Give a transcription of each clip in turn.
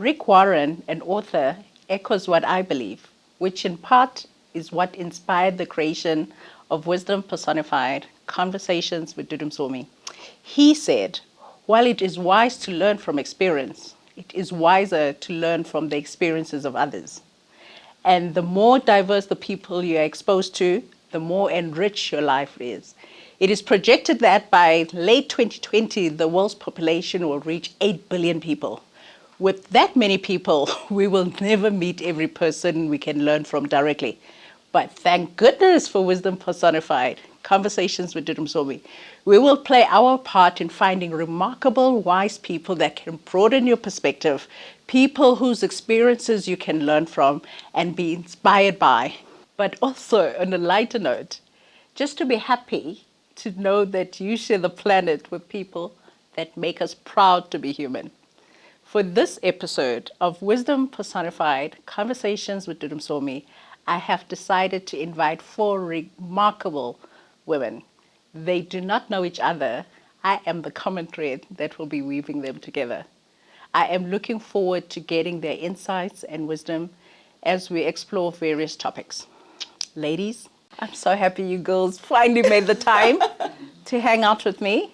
Rick Warren, an author, echoes what I believe, which in part is what inspired the creation of Wisdom Personified Conversations with Dudu Msomi. He said, while it is wise to learn from experience, it is wiser to learn from the experiences of others. And the more diverse the people you are exposed to, the more enriched your life is. It is projected that by late 2020, the world's population will reach 8 billion people. With that many people, we will never meet every person we can learn from directly. But thank goodness for Wisdom Personified, Conversations with Dudu Msomi. We will play our part in finding remarkable, wise people that can broaden your perspective, people whose experiences you can learn from and be inspired by. But also, on a lighter note, just to be happy to know that you share the planet with people that make us proud to be human. For this episode of Wisdom Personified Conversations with Dudu Msomi, I have decided to invite 4 remarkable women. They do not know each other. I am the common thread that will be weaving them together. I am looking forward to getting their insights and wisdom as we explore various topics. Ladies, I'm so happy you girls finally made the time to hang out with me.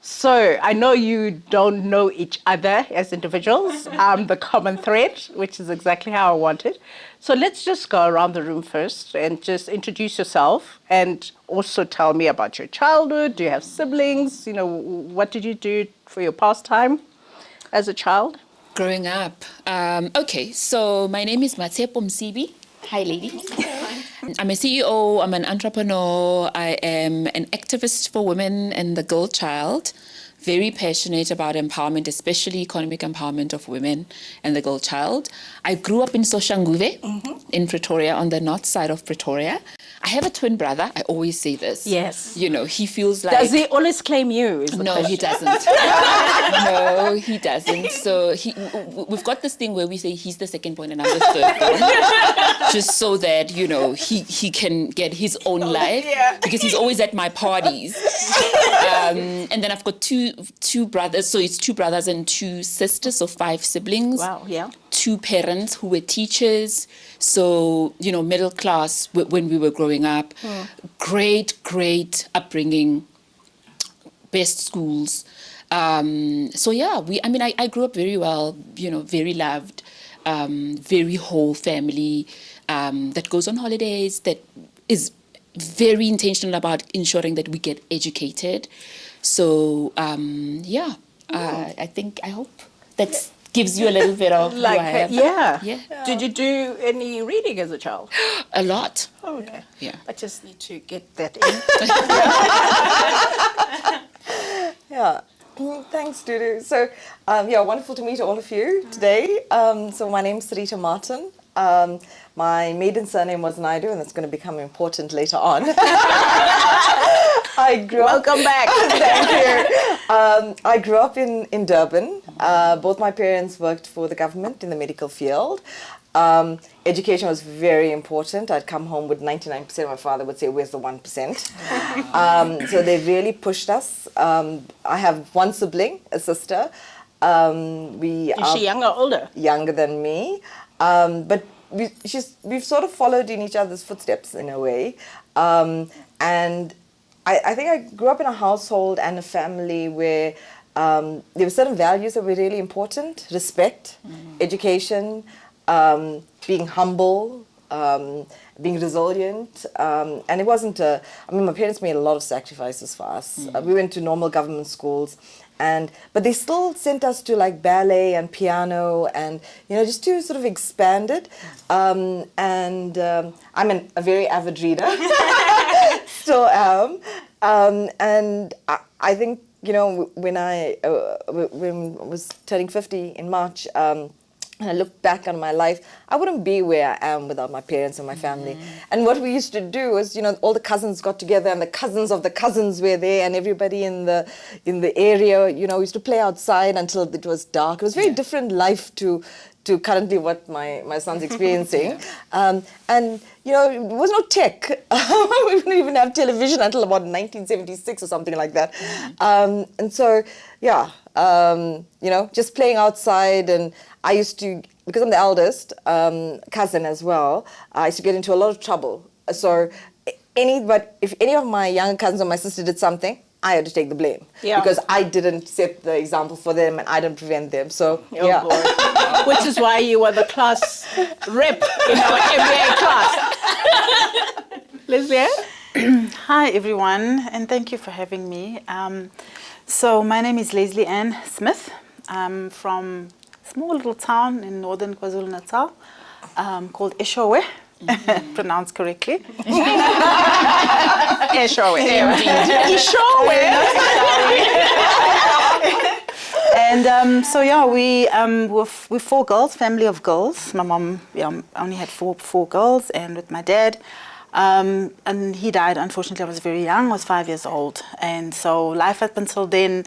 So I know you don't know each other as individuals. I'm the common thread, which is exactly how I wanted. So let's just go around the room first and just introduce yourself and also tell me about your childhood. Do you have siblings? You know, what did you do for your pastime as a child? Growing up. Okay, so my name is Dudu Msomi. Hi, ladies. I'm a CEO, I'm an entrepreneur, I am an activist for women and the girl child, very passionate about empowerment, especially economic empowerment of women and the girl child. I grew up in Soshanguve, in Pretoria, on the north side of Pretoria. I have a twin brother, I always say this. Yes. You know, he feels like... Does he always claim you? No, he doesn't. No, he doesn't. So we've got this thing where we say he's the second born and I'm the third born. Just so that, you know, he can get his own life. Yeah. Because he's always at my parties. And then I've got two brothers. So it's 2 brothers and 2 sisters, so 5 siblings. Wow, yeah. 2 parents who were teachers. So, you know, middle class when we were growing up. Great upbringing. Best schools. So yeah, I grew up very well, you know, very loved, very whole family that goes on holidays, that is very intentional about ensuring that we get educated. So I hope that gives you a little bit of like, who I am. Yeah. Did you do any reading as a child? A lot. Oh, okay. Yeah. I just need to get that in. Yeah. Thanks, Dudu. So, wonderful to meet all of you today. So my name's Sarita Martin. My maiden surname was Naidu, and that's going to become important later on. Welcome back. Thank you. I grew up in Durban. Both my parents worked for the government in the medical field. Education was very important. I'd come home with 99%. My father would say, "Where's the 1%?" So they really pushed us. I have 1 sibling, a sister. Is she younger or older? Younger than me. But we've sort of followed in each other's footsteps in a way. And I think I grew up in a household and a family where there were certain values that were really important: respect, education, being humble, being resilient. And it wasn't my parents made a lot of sacrifices for us. We went to normal government schools, but they still sent us to like ballet and piano and, you know, just to sort of expand it. I'm a very avid reader, still am. And I think, you know, when I was turning 50 in March, and I look back on my life, I wouldn't be where I am without my parents and my family. And what we used to do was, you know, all the cousins got together and the cousins of the cousins were there and everybody in the area, you know, we used to play outside until it was dark. It was a very different life to currently what my son's experiencing. And, you know, there was no tech. We didn't even have television until about 1976 or something like that. And so, yeah, just playing outside. And I used to, because I'm the eldest, cousin as well, I used to get into a lot of trouble. So if any of my younger cousins or my sister did something, I had to take the blame. Yeah. Because I didn't set the example for them and I didn't prevent them. So, yeah. Boy. Which is why you were the class rep in our MBA class. Leslie? Hi, everyone, and thank you for having me. So my name is Leslie Ann Smith. I'm from a small little town in northern KwaZulu-Natal called Eshowe, pronounced correctly. Eshowe. Eshowe. And so yeah, we're 4 girls, family of girls. My mom only had four girls, and with my dad. And he died, unfortunately, I was very young, I was 5 years old. And so life up until then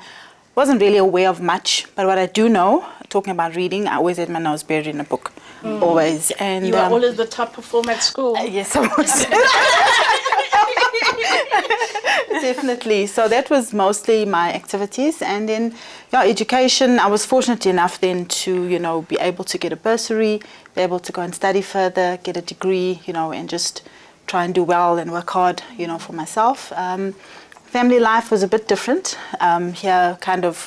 wasn't really aware of much. But what I do know, talking about reading, I always had my nose buried in a book, always. And You were always the top performer at school. yes, I was. Definitely. So that was mostly my activities. And then, education, I was fortunate enough then to, be able to get a bursary, be able to go and study further, get a degree, and just try and do well and work hard, for myself. Family life was a bit different. Here,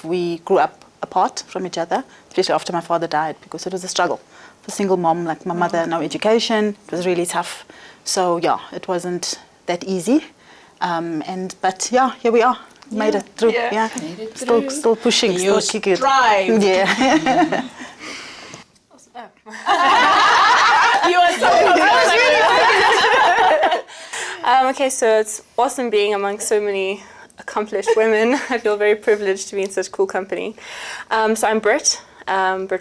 we grew up apart from each other, especially after my father died, because it was a struggle. For a single mom, like my mother, no education, it was really tough. So, it wasn't that easy. But here we are. Made it through. Yeah. Made it through. Still pushing, You still kicking. strive. Yeah. You are so Okay, so it's awesome being among so many accomplished women. I feel very privileged to be in such cool company. So I'm Britt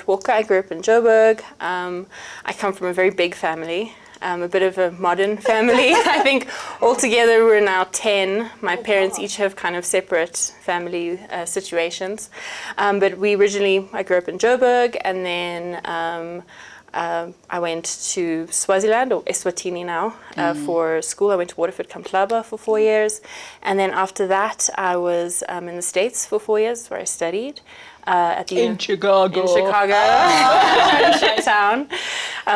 Walker. I grew up in Joburg. I come from a very big family, a bit of a modern family. I think altogether we're now 10. My parents each have kind of separate family situations. But I grew up in Joburg, and then I went to Swaziland, or Eswatini now, for school. I went to Waterford Kamhlaba for 4 years. And then after that, I was in the States for 4 years, where I studied. in Chicago. In Chicago, in Chi-town,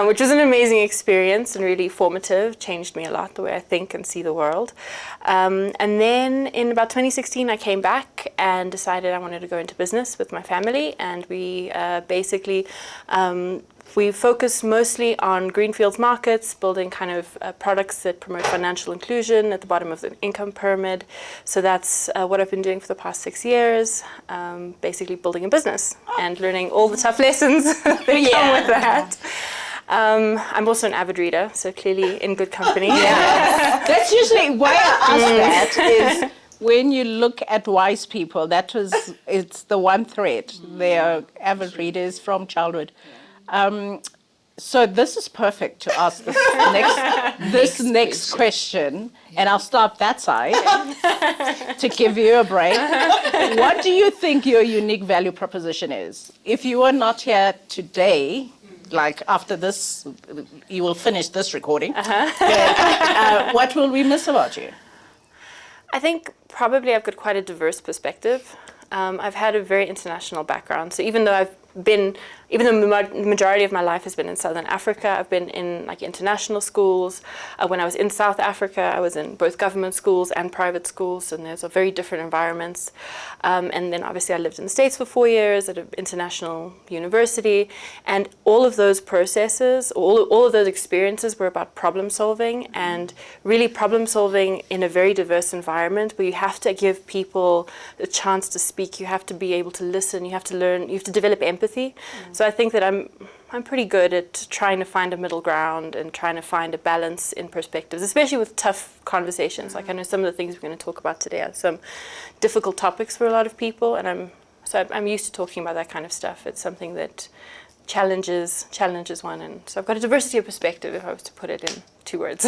which was an amazing experience and really formative, changed me a lot, the way I think and see the world. And then in about 2016, I came back and decided I wanted to go into business with my family, and we we focus mostly on greenfields markets, building kind of products that promote financial inclusion at the bottom of the income pyramid. So that's what I've been doing for the past 6 years, basically building a business and learning all the tough lessons that come with that. I'm also an avid reader, so clearly in good company. Yeah. That's usually why I ask that is when you look at wise people, it's the one thread. They are avid readers from childhood. So this is perfect to ask this next question, and I'll stop that side to give you a break. What do you think your unique value proposition is? If you were not here today, like after this, you will finish this recording, what will we miss about you? I think probably I've got quite a diverse perspective. I've had a very international background, so even though the majority of my life has been in Southern Africa, I've been in like international schools. When I was in South Africa, I was in both government schools and private schools, and there's a very different environments. And then obviously I lived in the States for 4 years at an international university, and all of those processes, all of those experiences were about problem solving, and really problem solving in a very diverse environment where you have to give people the chance to speak, you have to be able to listen, you have to learn, you have to develop empathy. So I think that I'm pretty good at trying to find a middle ground and trying to find a balance in perspectives, especially with tough conversations. Like I know some of the things we're going to talk about today are some difficult topics for a lot of people, and I'm used to talking about that kind of stuff. It's something that challenges one, and so I've got a diversity of perspective, if I was to put it in 2 words.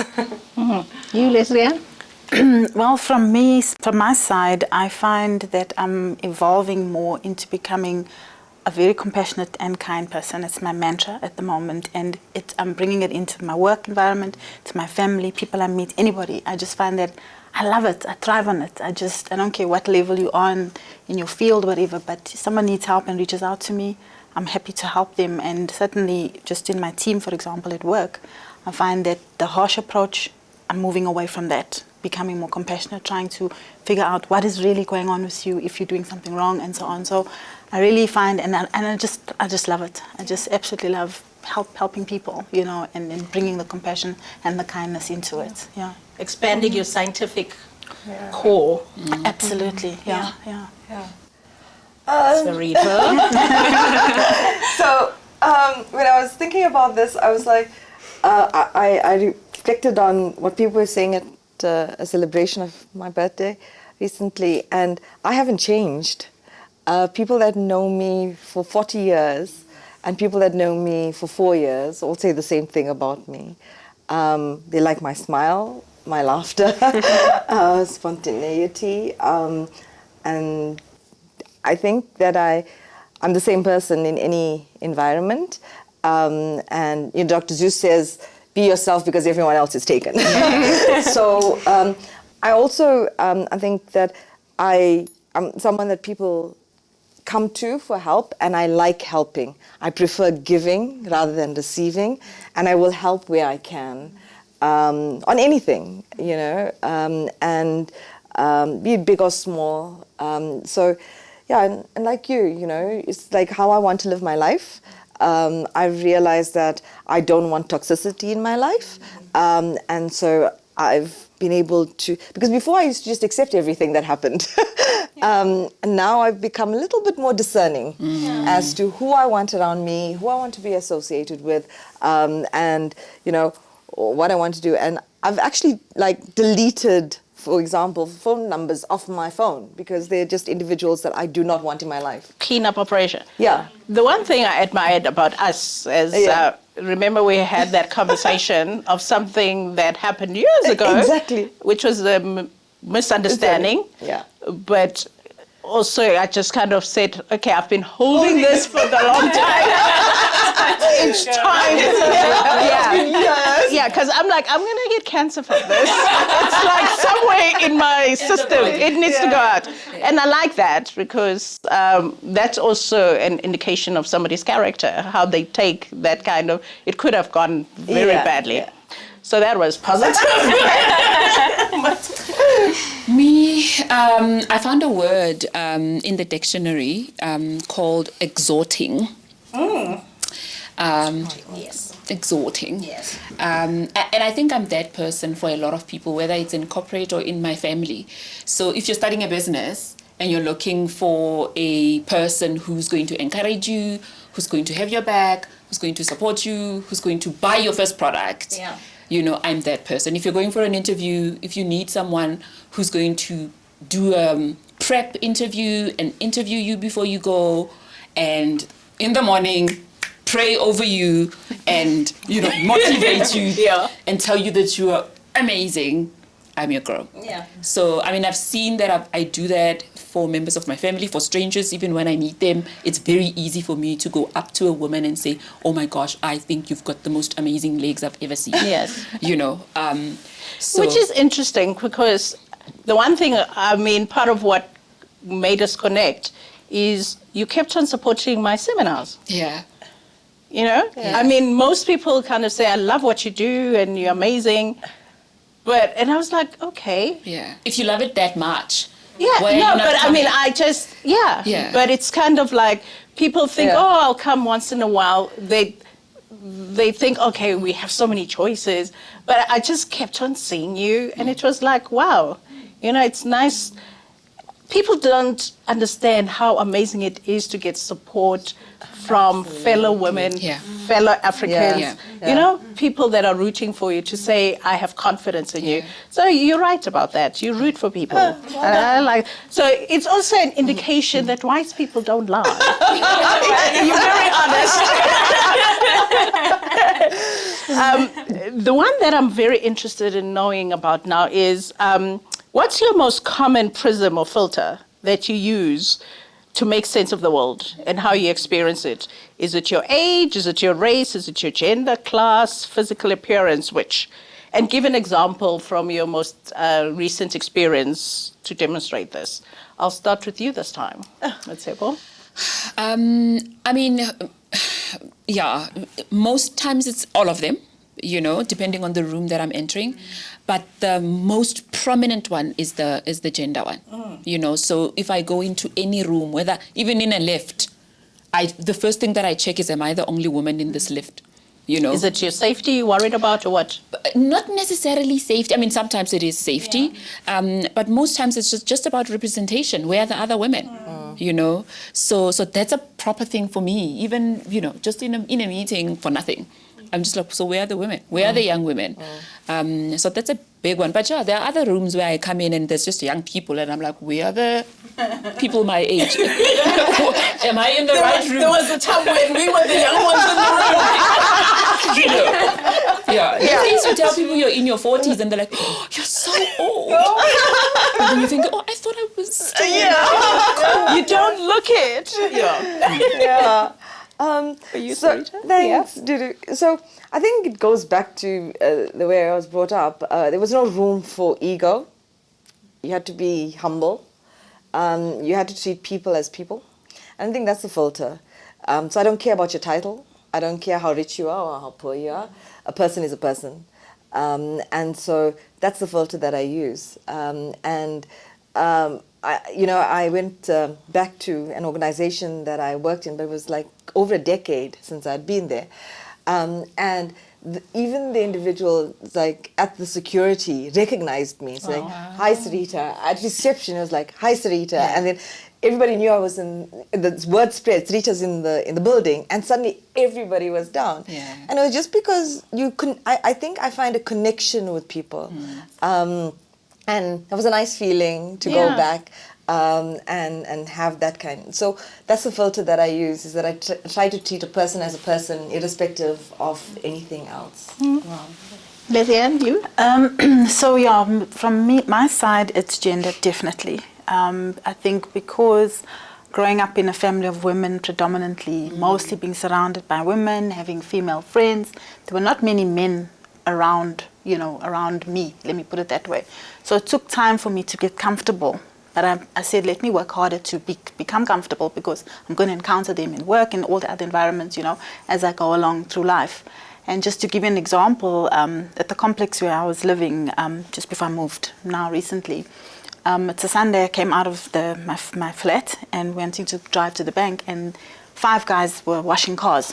You, Leslie? Well, from my side, I find that I'm evolving more into becoming a very compassionate and kind person. It's my mantra at the moment, and I'm bringing it into my work environment, to my family, people I meet, anybody. I just find that I love it. I thrive on it. I don't care what level you're on in your field, whatever, but someone needs help and reaches out to me, I'm happy to help them. And certainly just in my team, for example, at work, I find that the harsh approach, I'm moving away from that, becoming more compassionate, trying to figure out what is really going on with you if you're doing something wrong and so on. So I really find, and I just love it. I just absolutely love helping people, you know, and bringing the compassion and the kindness into it. Yeah. Expanding your scientific core. Absolutely. Yeah. Sarita. So when I was thinking about this, I was like, I reflected on what people were saying at a celebration of my birthday recently, and I haven't changed. People that know me for 40 years and people that know me for 4 years all say the same thing about me. They like my smile, my laughter, spontaneity, and I think that I'm the same person in any environment. And you know, Dr. Zeus says, be yourself because everyone else is taken. So I also, I think that I'm someone that people come to for help, and I like helping. I prefer giving rather than receiving, and I will help where I can on anything, you know, and be it big or small. So, yeah, and like you know, it's like how I want to live my life. I've realized that I don't want toxicity in my life, and so I've been able to, because before I used to just accept everything that happened, and now I've become a little bit more discerning as to who I want around me, who I want to be associated with, and you know what I want to do. And I've actually like deleted, for example, phone numbers off my phone because they're just individuals that I do not want in my life. Cleanup operation. Yeah. The one thing I admired about us is, remember we had that conversation of something that happened years ago. Exactly. Which was a misunderstanding. Yeah. But also I just kind of said, okay, I've been holding this for the long time. Each time. Yeah, because I'm like, I'm going to get cancer from this. It's like somewhere in my system. It needs to go out. And I like that because that's also an indication of somebody's character, how they take that kind of, it could have gone very badly. Yeah. So that was positive. Me, I found a word in the dictionary called exhorting. Yes. Exhorting. Yes. And I think I'm that person for a lot of people, whether it's in corporate or in my family. So if you're starting a business and you're looking for a person who's going to encourage you, who's going to have your back, who's going to support you, who's going to buy your first product, you know, I'm that person. If you're going for an interview, if you need someone who's going to do a prep interview and interview you before you go, and in the morning pray over you and, you know, motivate you and tell you that you are amazing, I'm your girl. Yeah. So, I mean, I've seen that I do that for members of my family, for strangers, even when I meet them. It's very easy for me to go up to a woman and say, oh my gosh, I think you've got the most amazing legs I've ever seen. Yes. You know. So. Which is interesting because the one thing, I mean, part of what made us connect is you kept on supporting my seminars. Yeah. You know? Yeah. I mean, most people kind of say, I love what you do and you're amazing. And I was like, okay. Yeah. If you love it that much. Yeah, no, but I mean, I just, yeah. But it's kind of like people think, oh, I'll come once in a while. They think, okay, we have so many choices. But I just kept on seeing you. And it was like, wow, you know, it's nice. People don't understand how amazing it is to get support from fellow women, fellow Africans, you know, people that are rooting for you to say, I have confidence in you. So you're right about that. You root for people. So it's also an indication that wise people don't lie. You're very honest. The one that I'm very interested in knowing about now is, what's your most common prism or filter that you use to make sense of the world and how you experience it. Is it your age? Is it your race? Is it your gender, class, physical appearance? Which? And give an example from your most recent experience to demonstrate this. I'll start with you this time. Let's say, Paul. I mean, yeah, most times it's all of them, you know, depending on the room that I'm entering. But the most prominent one is the gender one, you know. So if I go into any room, whether even in a lift, the first thing that I check is, am I the only woman in this lift? You know, Is it your safety you're worried about or what? not necessarily safety. I mean, sometimes it is safety, but most times it's just about representation. Where are the other women? You know, so that's a proper thing for me. Even, you know, just in a meeting for nothing, I'm just like, so where are the women? Where are the young women? So that's a big one. But yeah, there are other rooms where I come in and there's just young people, and I'm like, where are the people my age? Am I in the right room? There was a time when we were the young ones in the room. You know? Yeah. You used to tell people you're in your 40s and they're like, oh, you're so old. And then you think, oh, I thought I was still You don't look it. Yeah. Thanks, Dudu. So I think it goes back to the way I was brought up. There was no room for ego. You had to be humble. You had to treat people as people. And I think that's the filter. So I don't care about your title. I don't care how rich you are or how poor you are. A person is a person. And so that's the filter that I use. I went back to an organization that I worked in, but it was like over a decade since I'd been there. Even the individual, like at the security, recognized me. It's like, hi, Sarita. At reception, it was like, hi, Sarita. Yeah. And then everybody knew I was the word spread, Sarita's in the building. And suddenly everybody was down. Yeah. And it was just because I think I find a connection with people. And that was a nice feeling to go back and have that kind. So that's the filter that I use, is that I try to treat a person as a person, irrespective of anything else. Wow. Lesley-Anne, you? So yeah, from my side, it's gender, definitely. I think because growing up in a family of women predominantly, mostly being surrounded by women, having female friends, there were not many men around me, let me put it that way. So it took time for me to get comfortable. But I said, let me work harder to become comfortable, because I'm going to encounter them in work and all the other environments, as I go along through life. And just to give you an example, at the complex where I was living just before I moved now recently, it's a Sunday, I came out of my flat and went to drive to the bank, and 5 guys were washing cars.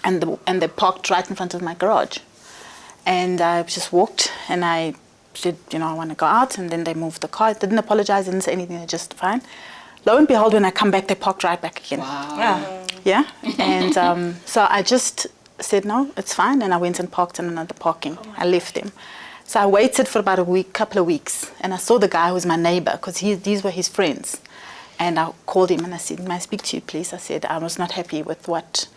And they parked right in front of my garage. And I just walked and I said, I want to go out. And then they moved the car. They didn't apologize, didn't say anything, they're just fine. Lo and behold, when I come back, they parked right back again. Wow. Yeah. And so I just said, no, it's fine. And I went and parked in another parking. I left them. So I waited for about couple of weeks. And I saw the guy who was my neighbor, because these were his friends. And I called him and I said, may I speak to you, please? I said, I was not happy with what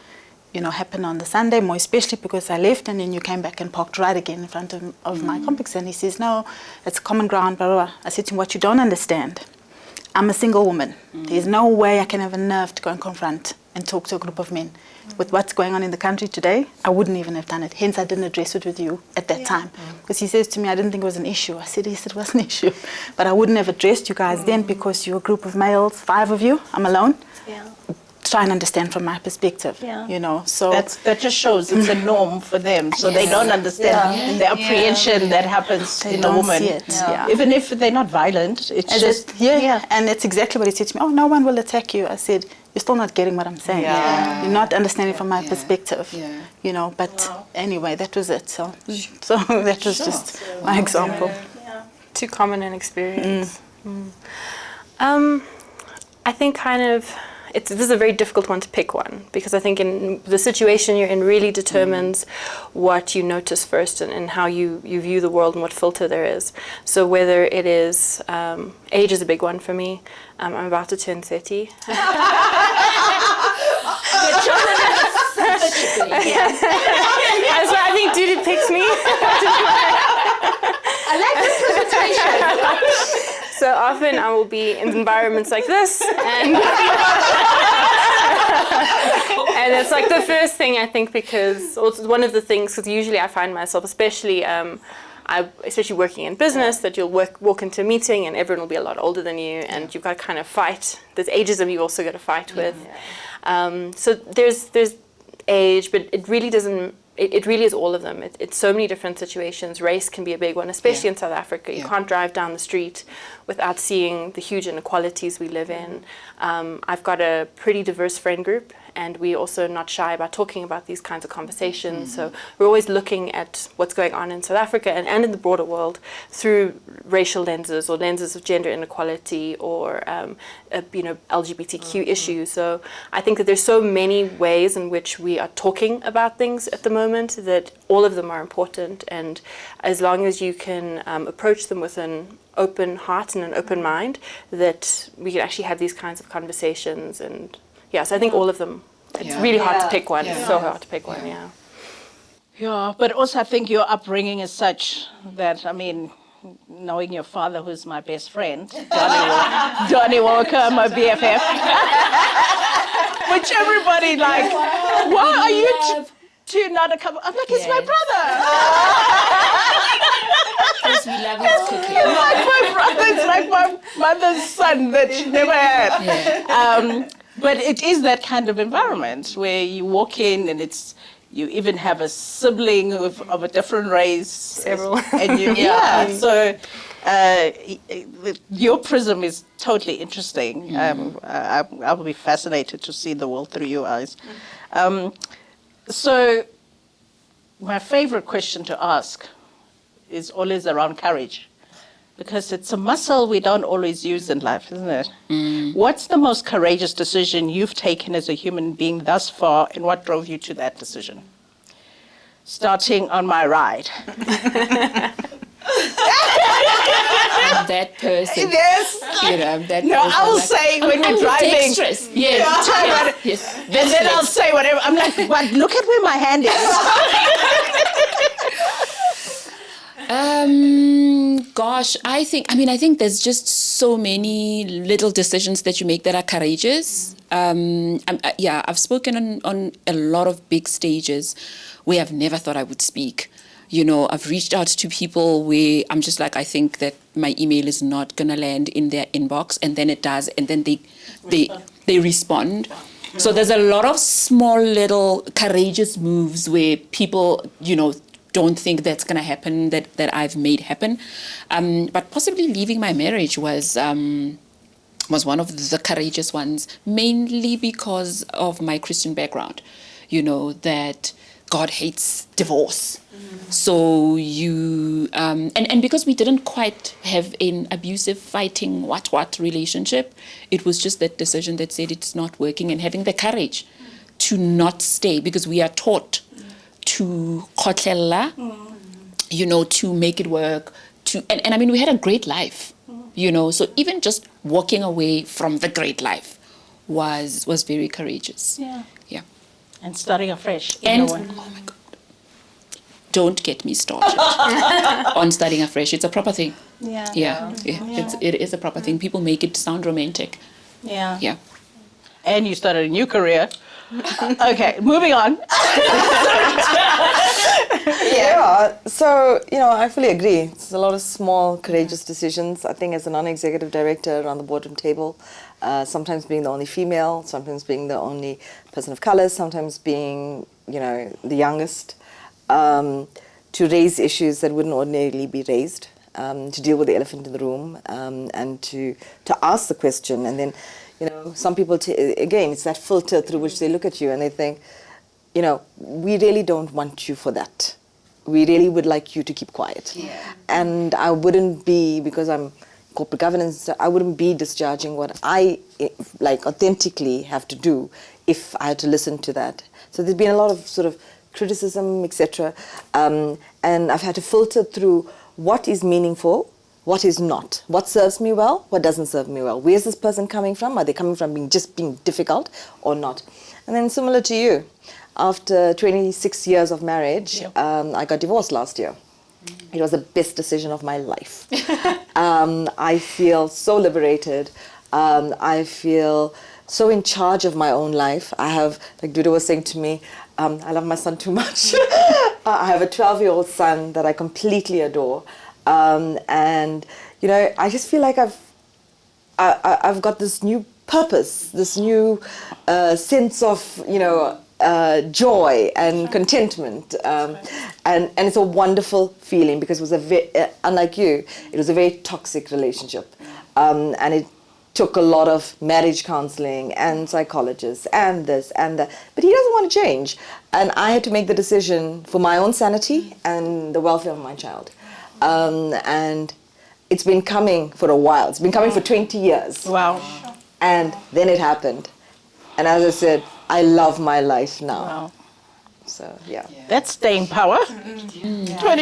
happened on the Sunday, more especially because I left and then you came back and parked right again in front of my complex. And he says, no, it's common ground, blah, blah, blah. I said to him, what you don't understand, I'm a single woman. There's no way I can have a nerve to go and confront and talk to a group of men. With what's going on in the country today, I wouldn't even have done it. Hence, I didn't address it with you at that time. Because he says to me, I didn't think it was an issue. I said, yes, it was an issue. But I wouldn't have addressed you guys then, because you're a group of males, 5 of you, I'm alone. Yeah. Try and understand from my perspective, so that just shows it's a norm for them, so they don't understand the apprehension that happens in a woman. See it. Yeah. Even if they're not violent, it's and just and it's exactly what he said to me. Oh, no one will attack you. I said, you're still not getting what I'm saying. You're not understanding from my perspective. But anyway, that was it. So that was just my example. Too common an experience. I think this is a very difficult one to pick one, because I think in the situation you're in really determines what you notice first and how you view the world and what filter there is. So whether it is, age is a big one for me. I'm about to turn 30. So I think Dudu picks me. I like this presentation. So So often I will be in environments like this, and and it's like the first thing I think, because it's one of the things, because usually I find myself, especially especially working in business, that you'll walk into a meeting and everyone will be a lot older than you, and you've got to kind of fight. There's ageism you also got to fight with. So there's age, but it really doesn't. It really is all of them. It's so many different situations. Race can be a big one, especially in South Africa. You can't drive down the street without seeing the huge inequalities we live in. I've got a pretty diverse friend group, and we're also not shy about talking about these kinds of conversations. So we're always looking at what's going on in South Africa and in the broader world through racial lenses or lenses of gender inequality or LGBTQ issues. So I think that there's so many ways in which we are talking about things at the moment that all of them are important. And as long as you can approach them with an open heart and an open mind, that we can actually have these kinds of conversations. And so I think all of them. It's really hard to pick one. It's so hard to pick one, Yeah, but also I think your upbringing is such that, I mean, knowing your father, who's my best friend, Donnie Walker, my BFF, which everybody like, why are you two not a couple? I'm like, it's my brother. Because we love his cooking. It's like my brother. It's like my mother's son that she never had. But it is that kind of environment where you walk in and you even have a sibling of a different race. Several. And so your prism is totally interesting. I will be fascinated to see the world through your eyes. So my favorite question to ask is always around courage, because it's a muscle we don't always use in life, isn't it? What's the most courageous decision you've taken as a human being thus far, and what drove you to that decision? Starting on my right. I'm that person. Yes. I'm that No, person. I'll say when we're driving. Dexterous. Yes. Yes. And then I'll say whatever. I'm like, but look at where my hand is. Gosh, I think there's just so many little decisions that you make that are courageous. I've spoken on a lot of big stages where I've never thought I would speak. I've reached out to people where I'm just like, I think that my email is not going to land in their inbox, and then it does, and then they respond. So there's a lot of small little courageous moves where people, don't think that's going to happen, that I've made happen. But possibly leaving my marriage was one of the courageous ones, mainly because of my Christian background, that God hates divorce. So and because we didn't quite have an abusive, fighting, what relationship, it was just that decision that said it's not working, and having the courage to not stay, because we are taught to khotlela, to make it work, and I mean, we had a great life, so even just walking away from the great life was very courageous. Yeah. And starting afresh. And oh my God, don't get me started on starting afresh. It's a proper thing. It is a proper thing. People make it sound romantic. Yeah. And you started a new career. Okay, moving on. So, I fully agree. It's a lot of small, courageous decisions. I think as a non-executive director around the boardroom table, sometimes being the only female, sometimes being the only person of color, sometimes being, the youngest, to raise issues that wouldn't ordinarily be raised, to deal with the elephant in the room, and to ask the question. And then, some people, again, it's that filter through which they look at you and they think, we really don't want you for that. We really would like you to keep quiet. And I wouldn't be, because I'm corporate governance, I wouldn't be discharging what I authentically have to do if I had to listen to that. So there's been a lot of sort of criticism, etc. And I've had to filter through what is meaningful, what is not, what serves me well, what doesn't serve me well. Where's this person coming from? Are they coming from being difficult or not? And then similar to you, after 26 years of marriage, I got divorced last year. It was the best decision of my life. I feel so liberated. I feel so in charge of my own life. I have, like Dudu was saying to me, I love my son too much. I have a 12-year-old son that I completely adore. And, you know, I just feel like I've got this new purpose, this new sense of, you know, joy and contentment, and it's a wonderful feeling, because it was unlike you, it was a very toxic relationship, and it took a lot of marriage counseling and psychologists and this and that, but he doesn't want to change, and I had to make the decision for my own sanity and the welfare of my child, and it's been coming for a while. It's been coming for 20 years. Wow. And then it happened. And as I said, I love my life now. Wow. So, yeah. That's staying power. 20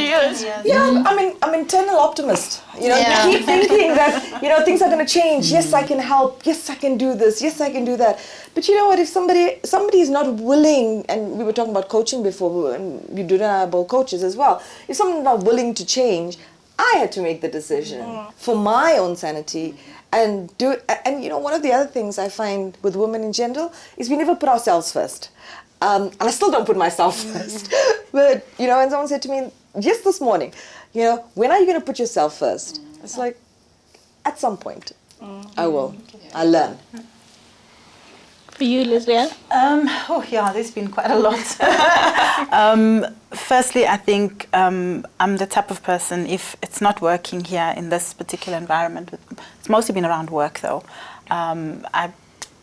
years. Yeah, I'm an internal optimist. You know, keep thinking that, you know, things are going to change. Yes, I can help. Yes, I can do this. Yes, I can do that. But you know what, if somebody is not willing, and we were talking about coaching before, and you do that about coaches as well, if someone's not willing to change, I had to make the decision for my own sanity and do it. And you know, one of the other things I find with women in general is we never put ourselves first. And I still don't put myself first. But, you know, and someone said to me just this morning, you know, when are you going to put yourself first? It's like, at some point, I will. I'll learn. For you, Leslie? Oh yeah, there's been quite a lot. Firstly, I think I'm the type of person, if it's not working here in this particular environment, it's mostly been around work though,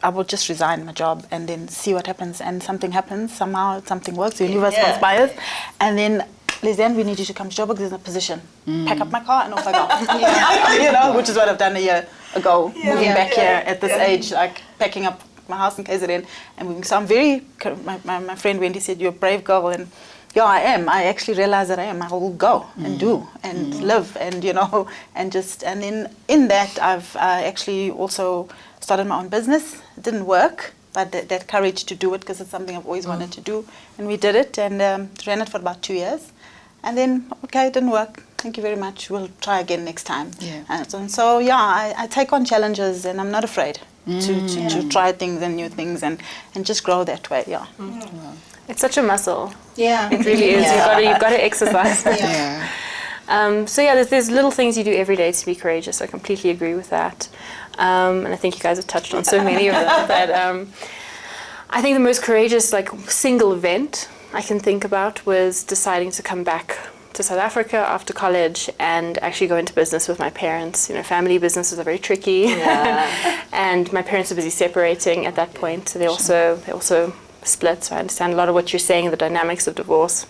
I will just resign my job and then see what happens, and something happens, somehow something works, the universe conspires, and then Lisanne, we need you to come to Joburg, there's a position. Pack up my car and off I go. You know, which is what I've done a year ago, moving back here at this age, like packing up my house in KZN and moving. So I'm very, my friend Wendy said, you're a brave girl, and yeah, I am. I actually realize that I am. I will go and do and live, and you know, and then in that I actually also started my own business. It didn't work, but that courage to do it, because it's something I've always wanted to do, and we did it, and ran it for about 2 years, and then okay, it didn't work. Thank you very much. We'll try again next time. Yeah. And so yeah, I take on challenges, and I'm not afraid to try things and new things, and just grow that way. Yeah. It's such a muscle. Yeah. It really is. You've got to exercise. So yeah, there's little things you do every day to be courageous. I completely agree with that. And I think you guys have touched on so many of them. But I think the most courageous, like, single event I can think about was deciding to come back to South Africa after college and actually go into business with my parents. You know, family businesses are very tricky, and my parents were busy separating at that point. So they also split. So I understand a lot of what you're saying, the dynamics of divorce.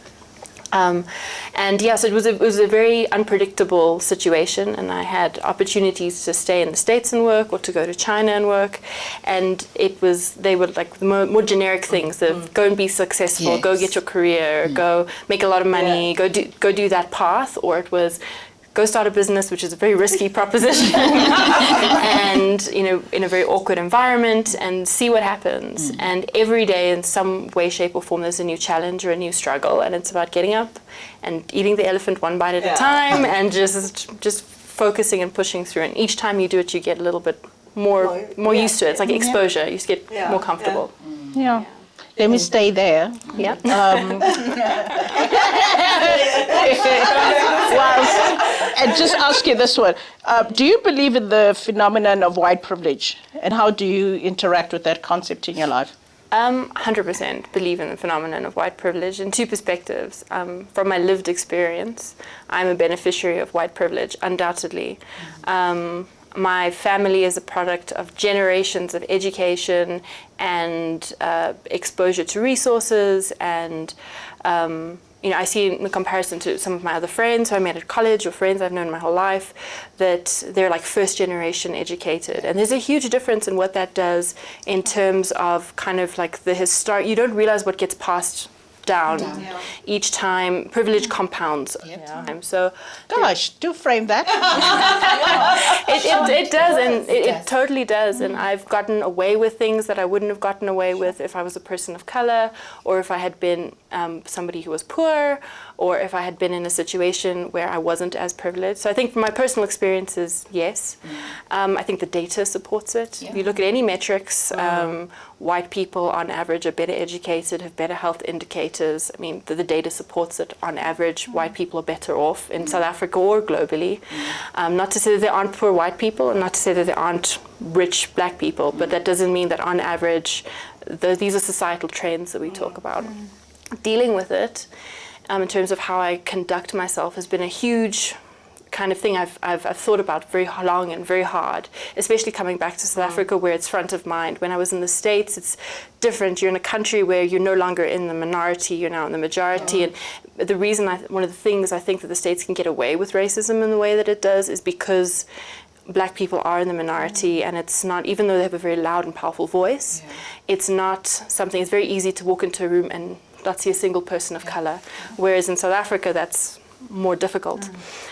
And yeah, so it was a very unpredictable situation, and I had opportunities to stay in the States and work, or to go to China and work, and they were like the more generic things of go and be successful, go get your career, go make a lot of money, go do that path, or it was go start a business, which is a very risky proposition, and you know, in a very awkward environment, and see what happens. And every day, in some way, shape, or form, there's a new challenge or a new struggle, and it's about getting up and eating the elephant one bite at a time, and just focusing and pushing through. And each time you do it, you get a little bit more used to it. It's like exposure. You just get more comfortable. Yeah. Let me stay there. Yeah. And just ask you this one. Do you believe in the phenomenon of white privilege? And how do you interact with that concept in your life? 100% believe in the phenomenon of white privilege in two perspectives. From my lived experience, I'm a beneficiary of white privilege, undoubtedly. My family is a product of generations of education and exposure to resources, and you know, I see in the comparison to some of my other friends who I met at college, or friends I've known my whole life, that they're like first generation educated. And there's a huge difference in what that does in terms of kind of like the historic, you don't realize what gets passed down each time. Privilege compounds over time. So gosh, do frame that. it does, and it totally does. And I've gotten away with things that I wouldn't have gotten away with if I was a person of color, or if I had been somebody who was poor, or if I had been in a situation where I wasn't as privileged. So I think from my personal experiences, yes. I think the data supports it. If you look at any metrics, white people on average are better educated, have better health indicators. I mean, the data supports it. On average, white people are better off in South Africa or globally. Not to say that there aren't poor white people, and not to say that there aren't rich black people, but that doesn't mean that on average, these are societal trends that we talk about. Dealing with it in terms of how I conduct myself has been a huge kind of thing I've thought about very long and very hard, especially coming back to South Africa where it's front of mind. When I was in the States, it's different. You're in a country where you're no longer in the minority, you're now in the majority. And the reason, one of the things I think that the States can get away with racism in the way that it does is because black people are in the minority, and it's not, even though they have a very loud and powerful voice, it's not something, it's very easy to walk into a room and not see a single person of color. Whereas in South Africa, that's more difficult.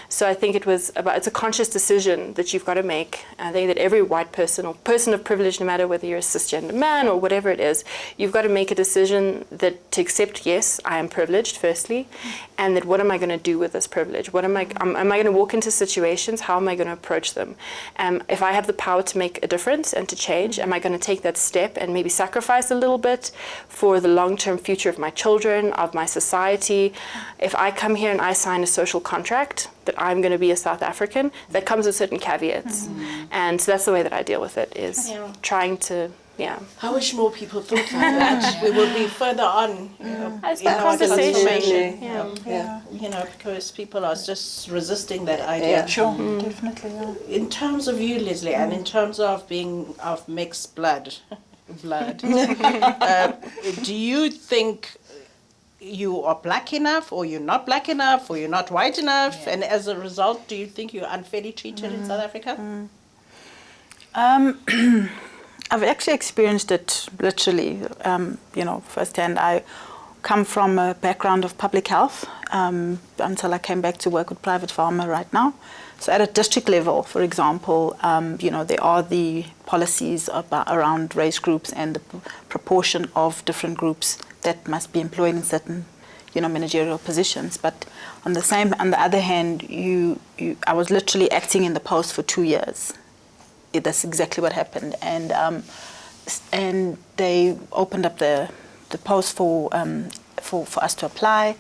So I think it's a conscious decision that you've got to make. I think that every white person or person of privilege, no matter whether you're a cisgender man or whatever it is, you've got to make a decision that to accept, yes, I am privileged, firstly, and that what am I going to do with this privilege? Am I going to walk into situations? How am I going to approach them? If I have the power to make a difference and to change, am I going to take that step and maybe sacrifice a little bit for the long-term future of my children, of my society? If I come here and I sign a social contract that I'm going to be a South African, that comes with certain caveats. And so that's the way that I deal with it, is trying to, I wish more people thought like that. We will be further on As in our conversation. transformation. Because people are just resisting that idea. Sure, definitely. Yeah. In terms of you, Leslie, and in terms of being of mixed blood, do you think you are black enough, or you're not black enough, or you're not white enough, and as a result, do you think you're unfairly treated in South Africa? I've actually experienced it literally, firsthand. I come from a background of public health until I came back to work with Private Pharma right now. So at a district level, for example, there are the policies around race groups and the proportion of different groups that must be employed in certain, managerial positions. But on the other hand, I was literally acting in the post for 2 years. That's exactly what happened, and they opened up the post for us to apply,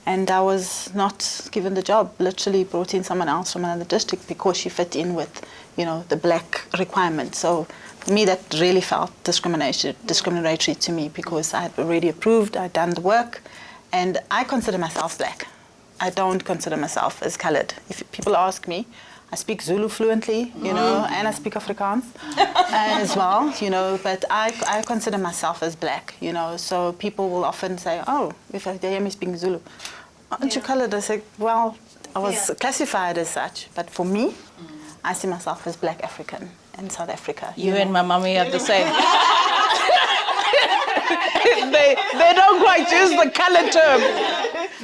and I was not given the job. Literally brought in someone else from another district because she fit in with, the black requirement. So for me, that really felt discriminatory to me, because I had already approved, I'd done the work, and I consider myself black. I don't consider myself as colored. If people ask me, I speak Zulu fluently, and I speak Afrikaans as well, but I consider myself as black, so people will often say, oh, if they hear me speaking Zulu, aren't you colored? I say, well, I was classified as such, but for me, I see myself as black African in South Africa. You and my mommy are the same. they don't quite use the color term.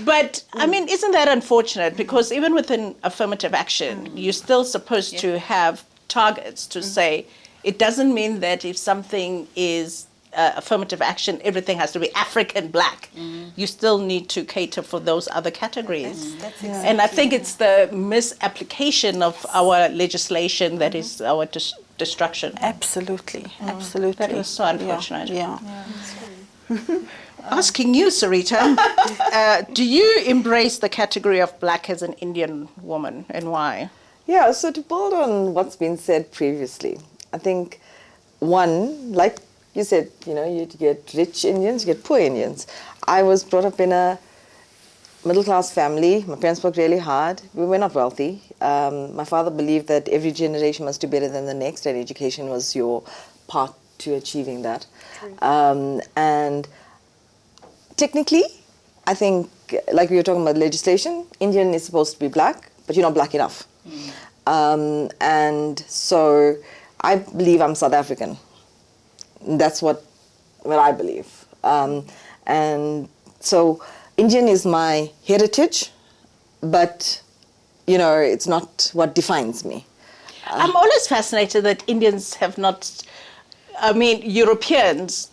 But, I mean, isn't that unfortunate? Because even within affirmative action, you're still supposed to have targets to say, it doesn't mean that if something is affirmative action, everything has to be African black. You still need to cater for those other categories. That's exactly. And I think it's the misapplication of our legislation that is our destruction. Absolutely. That is so unfortunate. Yeah. Asking you, Sarita, do you embrace the category of black as an Indian woman, and why? Yeah, so to build on what's been said previously, I think, one, like you said, you get rich Indians, you get poor Indians. I was brought up in a middle-class family. My parents worked really hard. We were not wealthy. My father believed that every generation must do better than the next, and education was your part to achieving that. And technically, I think, like we were talking about legislation, Indian is supposed to be black, but you're not black enough. And so I believe I'm South African. That's what I believe. And so Indian is my heritage, but, it's not what defines me. I'm always fascinated that Indians have not, Europeans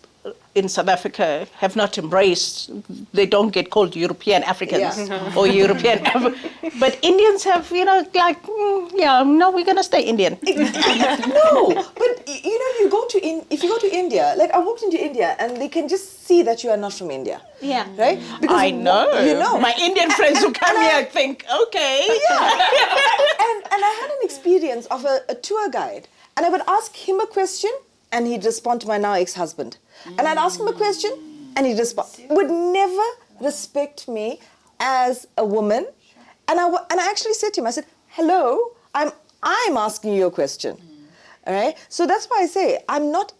in South Africa have not embraced, they don't get called European Africans or European, but Indians have, like, no, we're going to stay Indian. No, but you go to if you go to India, like I walked into India and they can just see that you are not from India. Yeah. Right? Because I know. My Indian friends who come here think, okay. And I had an experience of a tour guide, and I would ask him a question and he'd respond to my now ex-husband. And I'd ask him a question and he'd respond. Would never respect me as a woman. And I actually said to him, I said, hello, I'm asking you a question. All right? So that's why I say,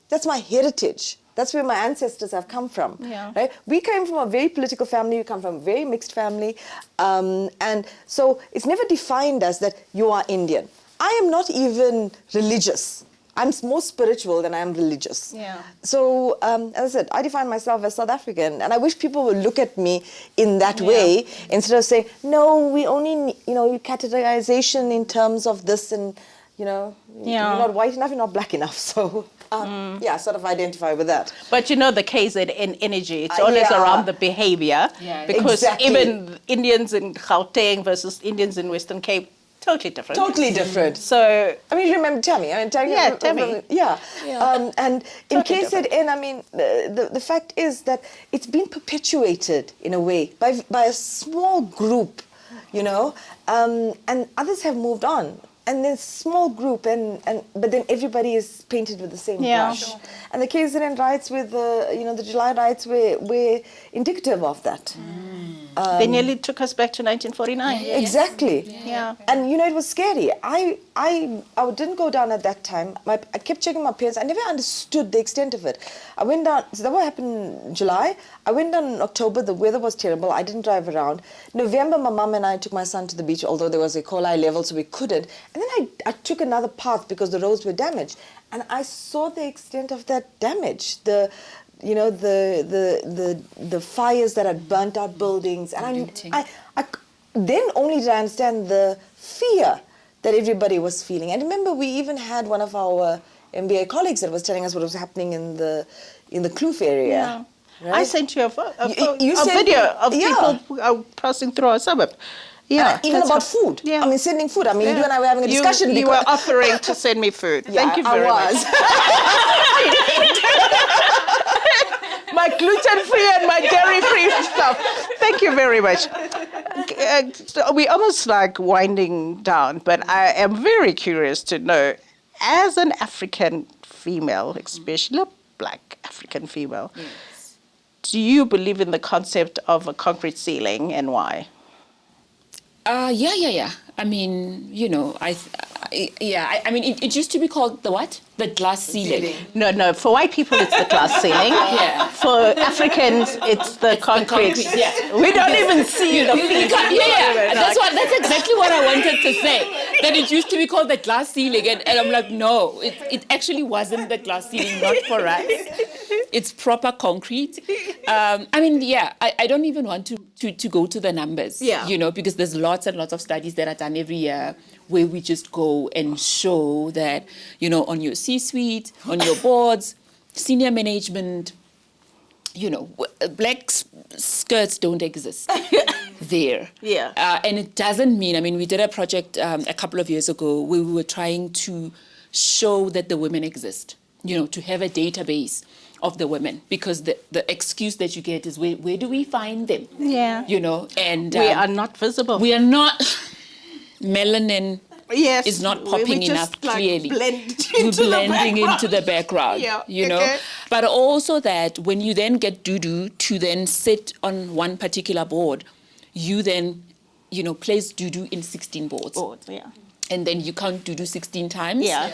that's my heritage. That's where my ancestors have come from. Yeah. Right? We came from a very political family. We come from a very mixed family. And so it's never defined as that you are Indian. I am not even religious. I'm more spiritual than I am religious. Yeah. So, as I said, I define myself as South African, and I wish people would look at me in that way instead of saying, no, we only, categorization in terms of this, and, you're not white enough, you're not black enough. So, sort of identify with that. But the KZN energy, it's always around the behavior. Yeah, because exactly. even Indians in Gauteng versus Indians in Western Cape, totally different. Totally different. So, you remember Tammy? Tammy. Tammy. Yeah. And in Totally KZN, the fact is that it's been perpetuated in a way by a small group, and others have moved on. And then small group, but then everybody is painted with the same brush. Sure. And the KZN riots with the July riots were indicative of that. they nearly took us back to 1949. Exactly. Yeah. And it was scary. I didn't go down at that time. I kept checking my parents. I never understood the extent of it. I went down. So that what happened in July. I went down in October. The weather was terrible. I didn't drive around. November, my mum and I took my son to the beach, although there was E. coli level, so we couldn't. And then I took another path because the roads were damaged, and I saw the extent of that damage. The fires that had burnt out buildings, and I then only did I understand the fear that everybody was feeling. And remember, we even had one of our MBA colleagues that was telling us what was happening in the Kloof area. Yeah. Right? I sent you You a sent video of yeah. people who are passing through our suburb. Yeah, even that's about food. Yeah. I mean, sending food. I mean, you and I were having a discussion. You were offering to send me food. Yeah, Thank you very much. My gluten-free and my dairy-free stuff. Thank you very much. So we're almost like winding down, but I am very curious to know, as an African female, especially a black African female, do you believe in the concept of a concrete ceiling, and why? Yeah. I mean, I mean, it used to be called the what? The glass ceiling. No. For white people, it's the glass ceiling. Yeah. For Africans, it's the concrete. Yeah. We don't even see the feet. Yeah. That's exactly what I wanted to say. That it used to be called the glass ceiling, and I'm like, no, it actually wasn't the glass ceiling, not for us. It's proper concrete. I mean, I don't even want to go to the numbers, because there's lots and lots of studies that are done every year where we just go and show that, on your C-suite, on your boards, senior management, black skirts don't exist there. Yeah. And it doesn't mean, I mean, we did a project a couple of years ago where we were trying to show that the women exist, to have a database of the women, because the excuse that you get is, where do we find them? Yeah. And we are not visible. we are not, melanin Yes, is not popping we enough, just, clearly. We're blending into the background, Yeah, okay. But also that when you then get Dudu to then sit on one particular board, you then, place Dudu in 16 boards. Yeah. And then you count Dudu 16 times, Yeah.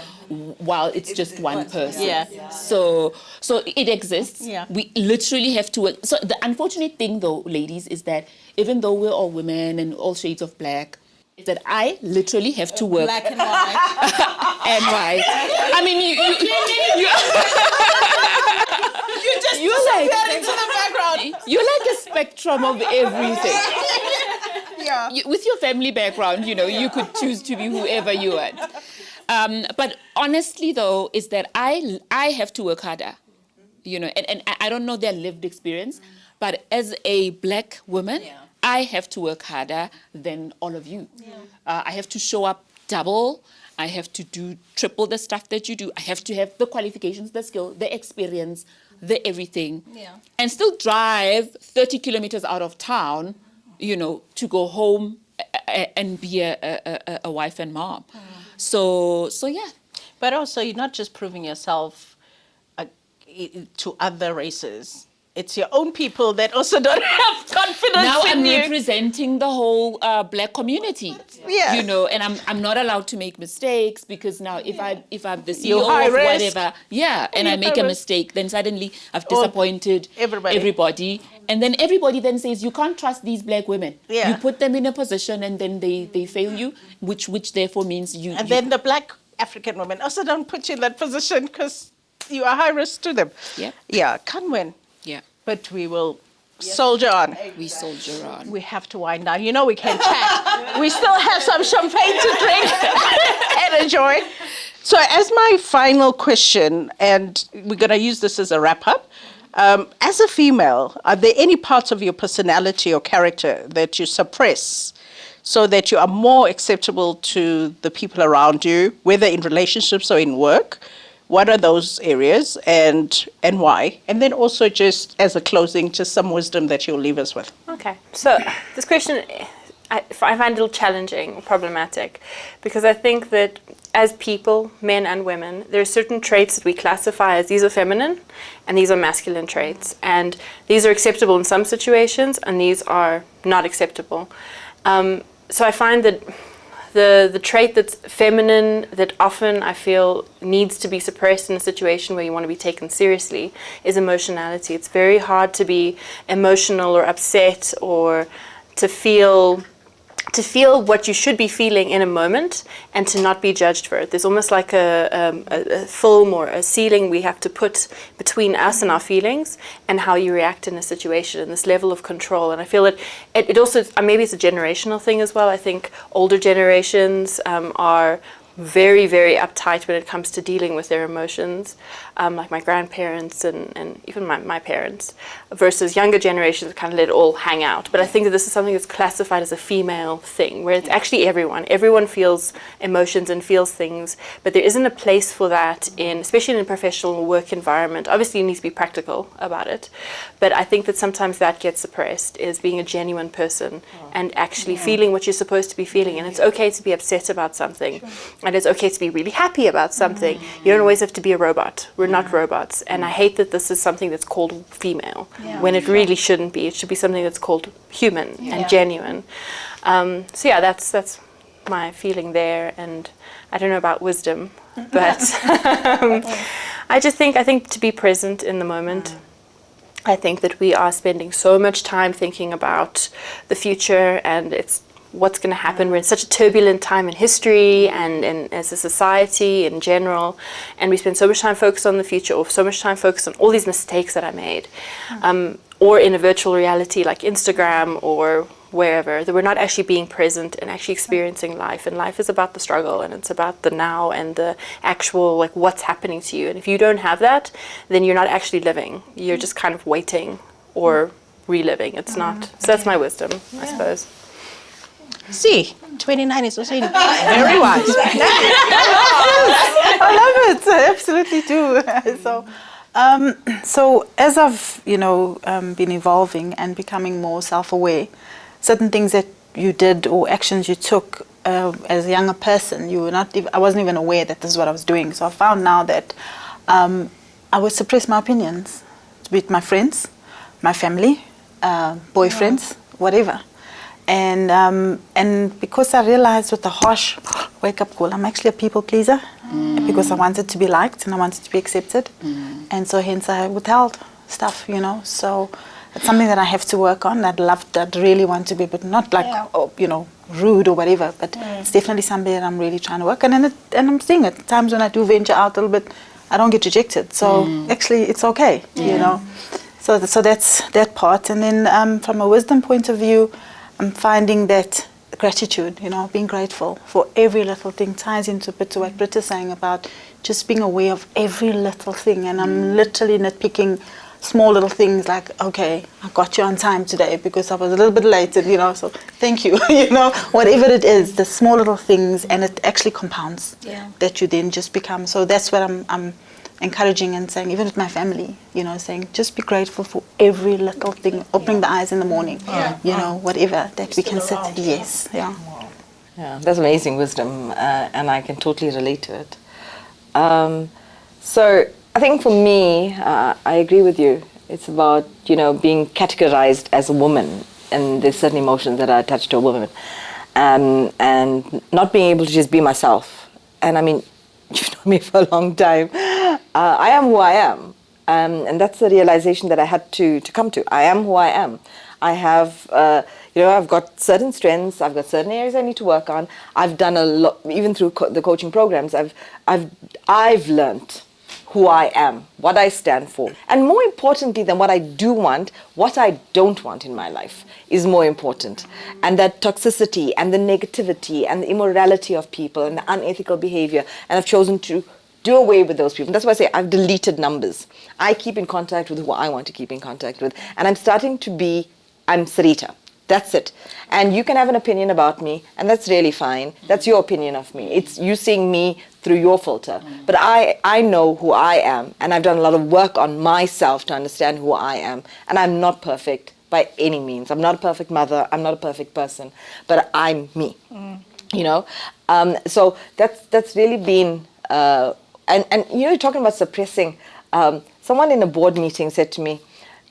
while it's just one person. Yeah. So it exists. Yeah. We literally have to work. So the unfortunate thing, though, ladies, is that even though we're all women and all shades of black, is that I literally have to work. Black and white. And white. I mean, you're like into the background. You're like a spectrum of everything. Yeah. With your family background, you could choose to be whoever you want. But honestly, though, is that I have to work harder, you know, and I don't know their lived experience, but as a black woman, I have to work harder than all of you. I have to show up double. I have to do triple the stuff that you do. I have to have the qualifications, the skill, the experience, the everything. And still drive 30 kilometers out of town, you know, to go home and be a wife and mom. So yeah. But also, you're not just proving yourself to other races. It's your own people that also don't have confidence Now in I'm you. representing the whole black community. Yeah. You know, and I'm not allowed to make mistakes, because now if I'm the CEO You're high of risk. whatever, and I You're make high a risk. mistake, then suddenly I've disappointed everybody. And then everybody then says, you can't trust these black women. Yeah. You put them in a position and then they fail you, which therefore means you... And then the black African women also don't put you in that position because you are high risk to them. Yep. Yeah, can't win. Yeah, But we will soldier on. we soldier on. We have to wind down. You know we can chat. We still have some champagne to drink and enjoy. So as my final question, and we're going to use this as a wrap-up, as a female, are there any parts of your personality or character that you suppress so that you are more acceptable to the people around you, whether in relationships or in work? What are those areas and why? And then also just as a closing, just some wisdom that you'll leave us with. Okay, so this question I find a little challenging or problematic, because I think that as people, men and women, there are certain traits that we classify as these are feminine and these are masculine traits. And these are acceptable in some situations and these are not acceptable. So I find that the trait that's feminine, that often I feel needs to be suppressed in a situation where you want to be taken seriously, is emotionality. It's very hard to be emotional or upset or to feel what you should be feeling in a moment and to not be judged for it. There's almost like a film or a ceiling we have to put between us and our feelings and how you react in a situation, and this level of control. And I feel it also, maybe it's a generational thing as well. I think older generations are very, very uptight when it comes to dealing with their emotions, like my grandparents and even my parents, versus younger generations kind of let it all hang out. But I think that this is something that's classified as a female thing, where it's actually everyone. Everyone feels emotions and feels things, but there isn't a place for that especially in a professional work environment. Obviously, you need to be practical about it, but I think that sometimes that gets suppressed, is being a genuine person and actually feeling what you're supposed to be feeling. And it's okay to be upset about something. And it's okay to be really happy about something. You don't always have to be a robot. We're not robots. And I hate that this is something that's called female, when it really shouldn't be. It should be something that's called human and genuine. So yeah, that's my feeling there. And I don't know about wisdom, but I think to be present in the moment. I think that we are spending so much time thinking about the future and what's going to happen. We're in such a turbulent time in history and as a society in general, and we spend so much time focused on the future, or so much time focused on all these mistakes that I made, or in a virtual reality like Instagram or wherever, that we're not actually being present and actually experiencing life. And life is about the struggle, and it's about the now and the actual, like, what's happening to you. And if you don't have that, then you're not actually living. You're just kind of waiting or reliving. It's not. So that's my wisdom, I suppose. See, 29 is also very wise. I love it. I absolutely do. So as I've, been evolving and becoming more self-aware, certain things that you did or actions you took as a younger person, I wasn't even aware that this is what I was doing. So I found now that I would suppress my opinions with my friends, my family, boyfriends, whatever. And because I realized with the harsh wake-up call, I'm actually a people pleaser, because I wanted to be liked and I wanted to be accepted, and so hence I withheld stuff, So it's something that I have to work on. I'd really want to be, but not like rude or whatever. But it's definitely something that I'm really trying to work on, and I'm seeing it. Times when I do venture out a little bit, I don't get rejected. So actually, it's okay, So that's that part. And then from a wisdom point of view, I'm finding that gratitude, being grateful for every little thing ties into a bit to what Britt is saying about just being aware of every little thing. And I'm literally nitpicking small little things like, okay, I got you on time today because I was a little bit late, and, so thank you, whatever it is, the small little things, and it actually compounds that you then just become. So that's what I'm encouraging and saying, even with my family, saying just be grateful for every little thing, opening the eyes in the morning, whatever that we can sit. Yes, yeah. Yeah, that's amazing wisdom, and I can totally relate to it. So I think for me, I agree with you. It's about, being categorized as a woman, and there's certain emotions that are attached to a woman, and not being able to just be myself. And I mean, you've known me for a long time. I am who I am, and that's the realization that I had to come to. I am who I am. I have, I've got certain strengths. I've got certain areas I need to work on. I've done a lot, even through the coaching programs. I've learned who I am, what I stand for, and more importantly than what I do want, what I don't want in my life is more important. And that toxicity and the negativity and the immorality of people and the unethical behavior, and I've chosen to do away with those people. That's why I say I've deleted numbers. I keep in contact with who I want to keep in contact with, and I'm starting to be, I'm Sarita. That's it. And you can have an opinion about me, and that's really fine. That's your opinion of me. It's you seeing me through your filter. But I know who I am, and I've done a lot of work on myself to understand who I am. And I'm not perfect by any means. I'm not a perfect mother. I'm not a perfect person. But I'm me. So that's really been... And you're talking about suppressing. Someone in a board meeting said to me,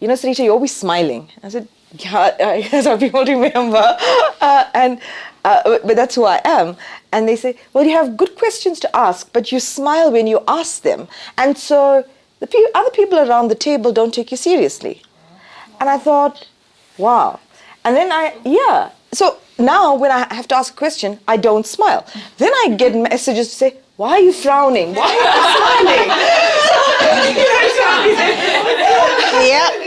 Sarita, you're always smiling. I said, yeah, that's what people remember. But that's who I am. And they say, well, you have good questions to ask, but you smile when you ask them. And so the other people around the table don't take you seriously. And I thought, wow. And then so now when I have to ask a question, I don't smile. Then I get messages to say, why are you frowning? Why are you smiling? Yeah,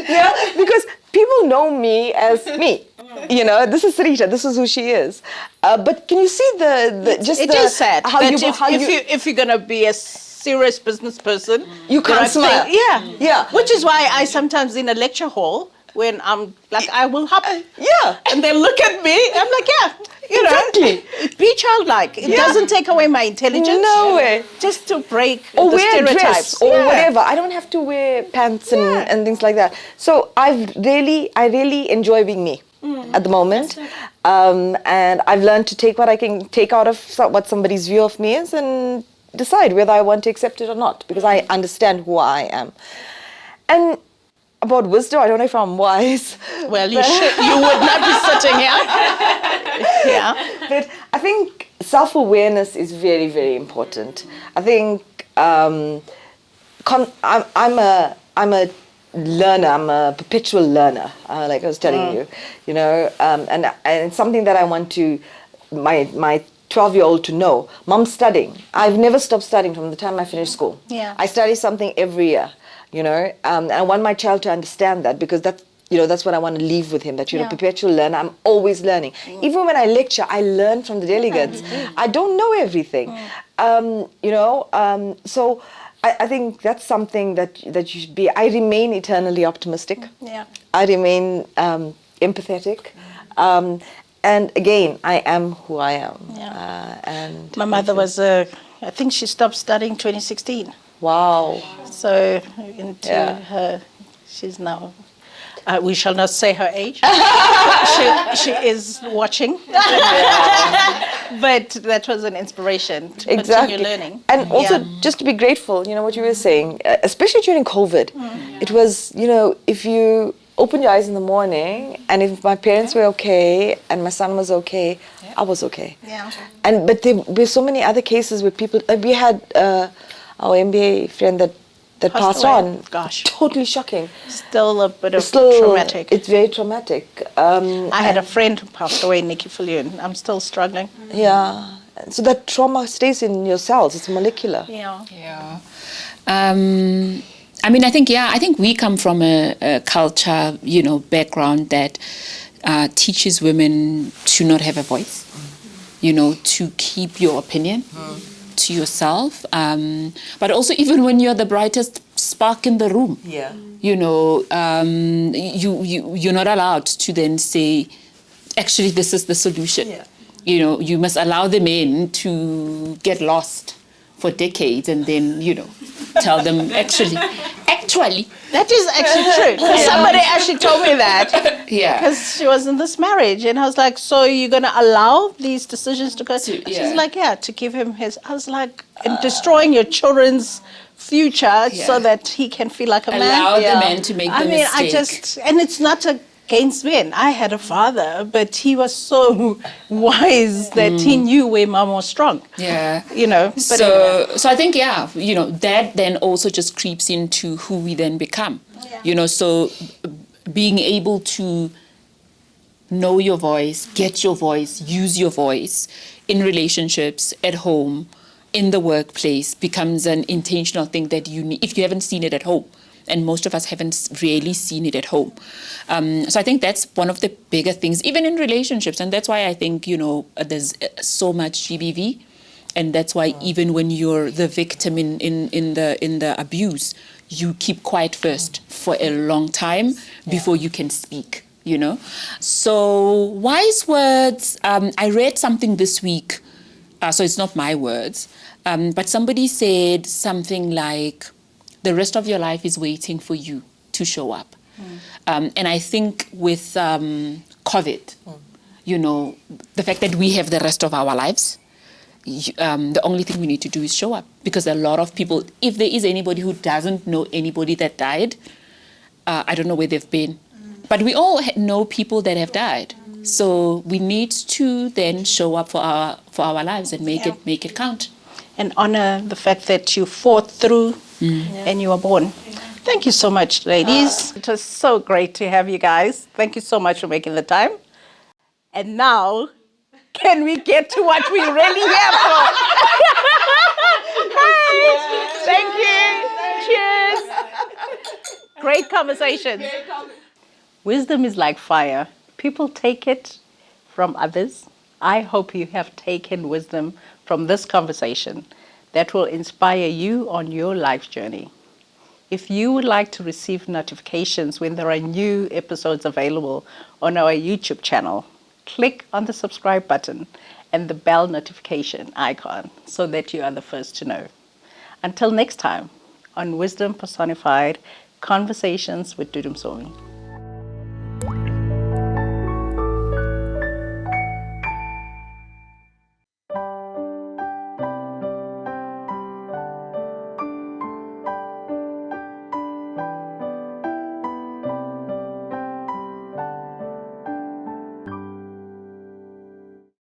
because people know me as me. This is Sarita. This is who she is. But can you see It is sad. If you're gonna be a serious business person, you can't smile. Yeah. Which is why I sometimes in a lecture hall, when I'm like, I will hop. And they look at me. I'm like, exactly. Be childlike. It doesn't take away my intelligence. No way. Just to break or the wear stereotypes. A dress or whatever. I don't have to wear pants and things like that. So I really enjoy being me at the moment. And I've learned to take what I can take out of what somebody's view of me is and decide whether I want to accept it or not, because I understand who I am. And about wisdom, I don't know if I'm wise. Well, you would not be sitting here. But I think self-awareness is very, very important. I think I'm a learner. I'm a perpetual learner, like I was telling you, and it's something that I want to my 12-year-old to know. Mom's studying. I've never stopped studying from the time I finished school. I study something every year. And I want my child to understand that, because that's what I want to leave with him, that perpetual learner. I'm always learning. Even when I lecture, I learn from the delegates. I don't know everything. So I think that's something that you should be. I remain eternally optimistic. I remain empathetic. And again, I am who I am. And my mother was I think she stopped studying 2016. Wow. So her, she's now, we shall not say her age. she is watching. But that was an inspiration to continue learning. And also just to be grateful, what you were saying, especially during COVID. It was, if you open your eyes in the morning, and if my parents were okay and my son was okay, I was okay. But there were so many other cases where people, we had our MBA friend that passed on. Gosh. Totally shocking. Still a bit of traumatic. It's very traumatic. I had a friend who passed away, Nikki Fillion. I'm still struggling. Yeah. So that trauma stays in your cells. It's molecular. I think we come from a culture, background that teaches women to not have a voice. to keep your opinion to yourself. But also, even when you're the brightest spark in the room, you're not allowed to then say, actually, this is the solution. You must allow the men to get lost for decades and then, tell them, actually. That is actually true. Somebody actually told me that. Yeah. Because she was in this marriage. And I was like, so you're going to allow these decisions to go? She's like, to give him his. I was like, and destroying your children's future so that he can feel like a man. Allow the man to make the mistake. And it's not against men. I had a father, but he was so wise that he knew where mom was strong. Yeah. But so I think, that then also just creeps into who we then become. So being able to know your voice, get your voice, use your voice in relationships, at home, in the workplace becomes an intentional thing that you need, if you haven't seen it at home. And most of us haven't really seen it at home. So I think that's one of the bigger things, even in relationships. And that's why I think, there's so much GBV. And that's why even when you're the victim in the abuse, you keep quiet first for a long time before you can speak, So wise words, I read something this week, so it's not my words, but somebody said something like, the rest of your life is waiting for you to show up. And I think with COVID, the fact that we have the rest of our lives, the only thing we need to do is show up. Because a lot of people, if there is anybody who doesn't know anybody that died, I don't know where they've been. But we all know people that have died. So we need to then show up for our lives and make it count. And honor the fact that you fought through and you were born. Thank you so much, ladies. It was so great to have you guys. Thank you so much for making the time. And now, can we get to what we really here for? Thank you. Cheers. Great conversation. Wisdom is like fire. People take it from others. I hope you have taken wisdom from this conversation that will inspire you on your life journey. If you would like to receive notifications when there are new episodes available on our YouTube channel, click on the subscribe button and the bell notification icon so that you are the first to know. Until next time, on Wisdom Personified Conversations with Dudu Msomi.